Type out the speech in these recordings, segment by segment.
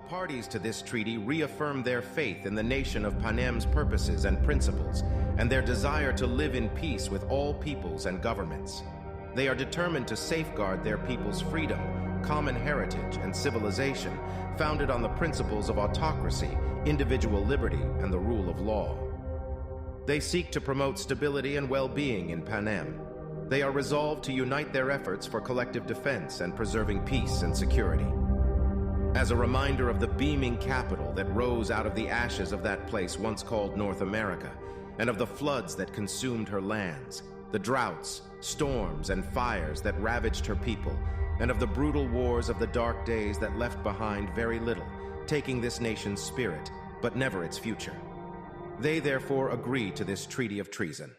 parties to this treaty reaffirm their faith in the nation of Panem's purposes and principles, and their desire to live in peace with all peoples and governments. They are determined to safeguard their people's freedom, common heritage, and civilization, founded on the principles of autocracy, individual liberty, and the rule of law. They seek to promote stability and well-being in Panem. They are resolved to unite their efforts for collective defense and preserving peace and security. As a reminder of the beaming capital that rose out of the ashes of that place once called North America, and of the floods that consumed her lands, the droughts, storms, and fires that ravaged her people, and of the brutal wars of the dark days that left behind very little, taking this nation's spirit, but never its future. They therefore agree to this treaty of treason.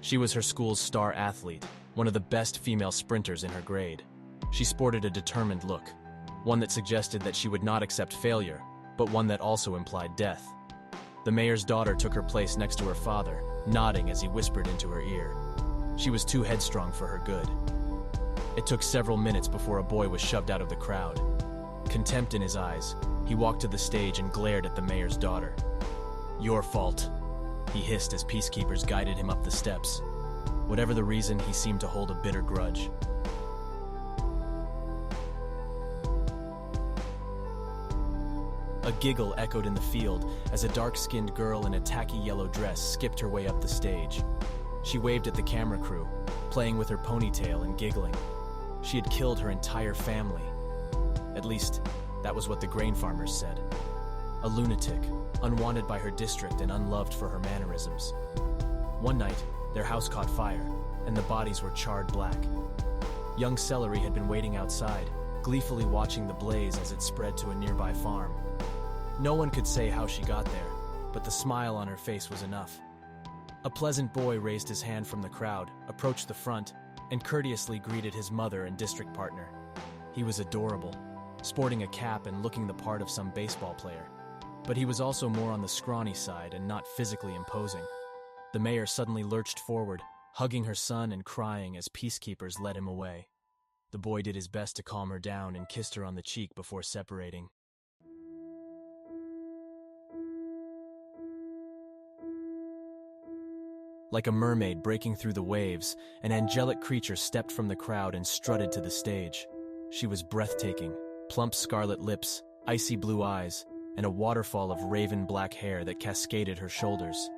She was her school's star athlete, one of the best female sprinters in her grade. She sported a determined look, one that suggested that she would not accept failure, but one that also implied death. The mayor's daughter took her place next to her father, nodding as he whispered into her ear. She was too headstrong for her good. It took several minutes before a boy was shoved out of the crowd. Contempt in his eyes, he walked to the stage and glared at the mayor's daughter. "Your fault," he hissed as peacekeepers guided him up the steps. Whatever the reason, he seemed to hold a bitter grudge. A giggle echoed in the field as a dark-skinned girl in a tacky yellow dress skipped her way up the stage. She waved at the camera crew, playing with her ponytail and giggling. She had killed her entire family. At least, that was what the grain farmers said. A lunatic, unwanted by her district and unloved for her mannerisms. One night, their house caught fire, and the bodies were charred black. Young Celery had been waiting outside, gleefully watching the blaze as it spread to a nearby farm. No one could say how she got there, but the smile on her face was enough. A pleasant boy raised his hand from the crowd, approached the front, and courteously greeted his mother and district partner. He was adorable, sporting a cap and looking the part of some baseball player. But he was also more on the scrawny side and not physically imposing. The mayor suddenly lurched forward, hugging her son and crying as peacekeepers led him away. The boy did his best to calm her down and kissed her on the cheek before separating. Like a mermaid breaking through the waves, an angelic creature stepped from the crowd and strutted to the stage. She was breathtaking, plump scarlet lips, icy blue eyes, and a waterfall of raven black hair that cascaded her shoulders.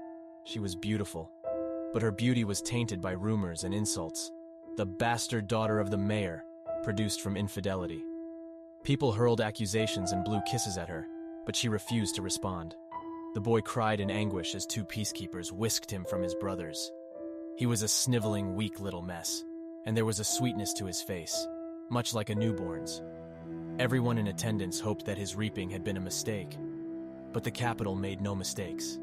She was beautiful, but her beauty was tainted by rumors and insults. The bastard daughter of the mayor, produced from infidelity. People hurled accusations and blew kisses at her, but she refused to respond. The boy cried in anguish as two peacekeepers whisked him from his brothers. He was a sniveling, weak little mess, and there was a sweetness to his face, much like a newborn's. Everyone in attendance hoped that his reaping had been a mistake, but the capital made no mistakes.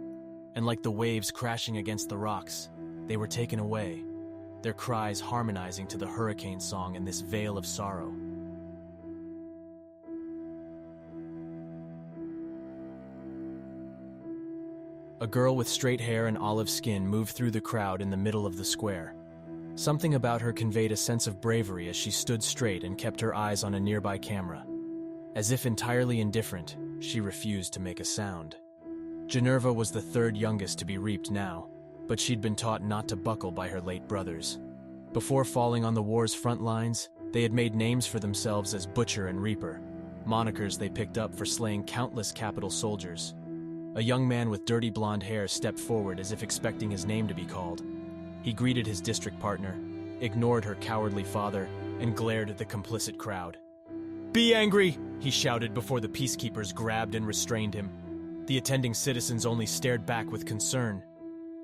And like the waves crashing against the rocks, they were taken away, their cries harmonizing to the hurricane song in this veil of sorrow. A girl with straight hair and olive skin moved through the crowd in the middle of the square. Something about her conveyed a sense of bravery as she stood straight and kept her eyes on a nearby camera. As if entirely indifferent, she refused to make a sound. Generva was the third youngest to be reaped now, but she'd been taught not to buckle by her late brothers. Before falling on the war's front lines, they had made names for themselves as Butcher and Reaper, monikers they picked up for slaying countless capital soldiers. A young man with dirty blonde hair stepped forward as if expecting his name to be called. He greeted his district partner, ignored her cowardly father, and glared at the complicit crowd. "Be angry!" he shouted before the peacekeepers grabbed and restrained him. The attending citizens only stared back with concern.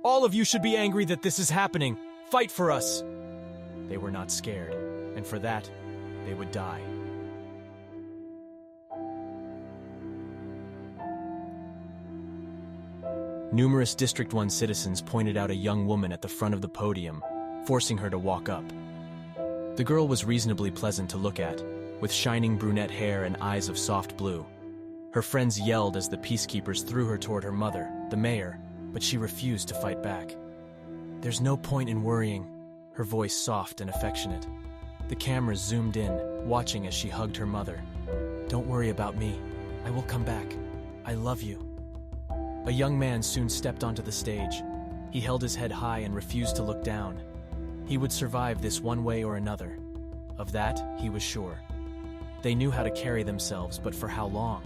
"All of you should be angry that this is happening! Fight for us!" They were not scared, and for that, they would die. Numerous District 1 citizens pointed out a young woman at the front of the podium, forcing her to walk up. The girl was reasonably pleasant to look at, with shining brunette hair and eyes of soft blue. Her friends yelled as the peacekeepers threw her toward her mother, the mayor, but she refused to fight back. "There's no point in worrying," her voice soft and affectionate. The cameras zoomed in, watching as she hugged her mother. "Don't worry about me. I will come back. I love you." A young man soon stepped onto the stage. He held his head high and refused to look down. He would survive this one way or another. Of that, he was sure. They knew how to carry themselves, but for how long?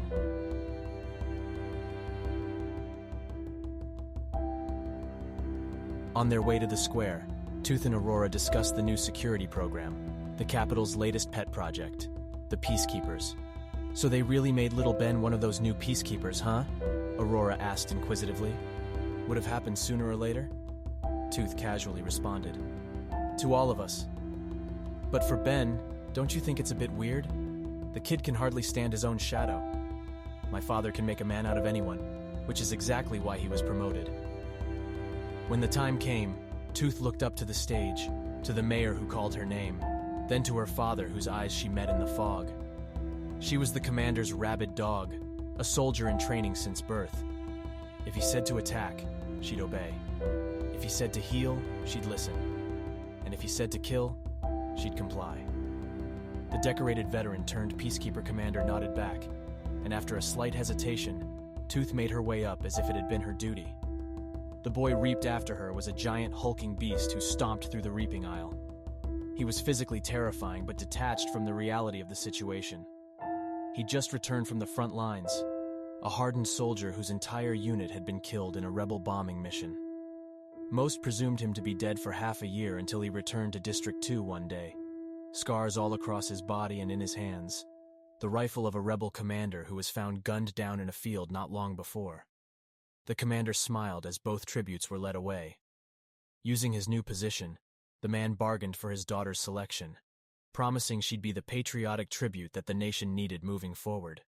On their way to the square, Tooth and Aurora discussed the new security program, the capital's latest pet project, the Peacekeepers. "So they really made little Ben one of those new Peacekeepers, huh?" Aurora asked inquisitively. "Would have happened sooner or later?" Tooth casually responded. "To all of us. But for Ben, don't you think it's a bit weird? The kid can hardly stand his own shadow. My father can make a man out of anyone, which is exactly why he was promoted." When the time came, Tooth looked up to the stage, to the mayor who called her name, then to her father whose eyes she met in the fog. She was the commander's rabid dog, a soldier in training since birth. If he said to attack, she'd obey. If he said to heal, she'd listen. And if he said to kill, she'd comply. The decorated veteran turned peacekeeper commander nodded back, and after a slight hesitation, Tooth made her way up as if it had been her duty. The boy reaped after her was a giant hulking beast who stomped through the reaping aisle. He was physically terrifying but detached from the reality of the situation. He'd just returned from the front lines, a hardened soldier whose entire unit had been killed in a rebel bombing mission. Most presumed him to be dead for half a year until he returned to District 2 one day, scars all across his body and in his hands, the rifle of a rebel commander who was found gunned down in a field not long before. The commander smiled as both tributes were led away. Using his new position, the man bargained for his daughter's selection, promising she'd be the patriotic tribute that the nation needed moving forward.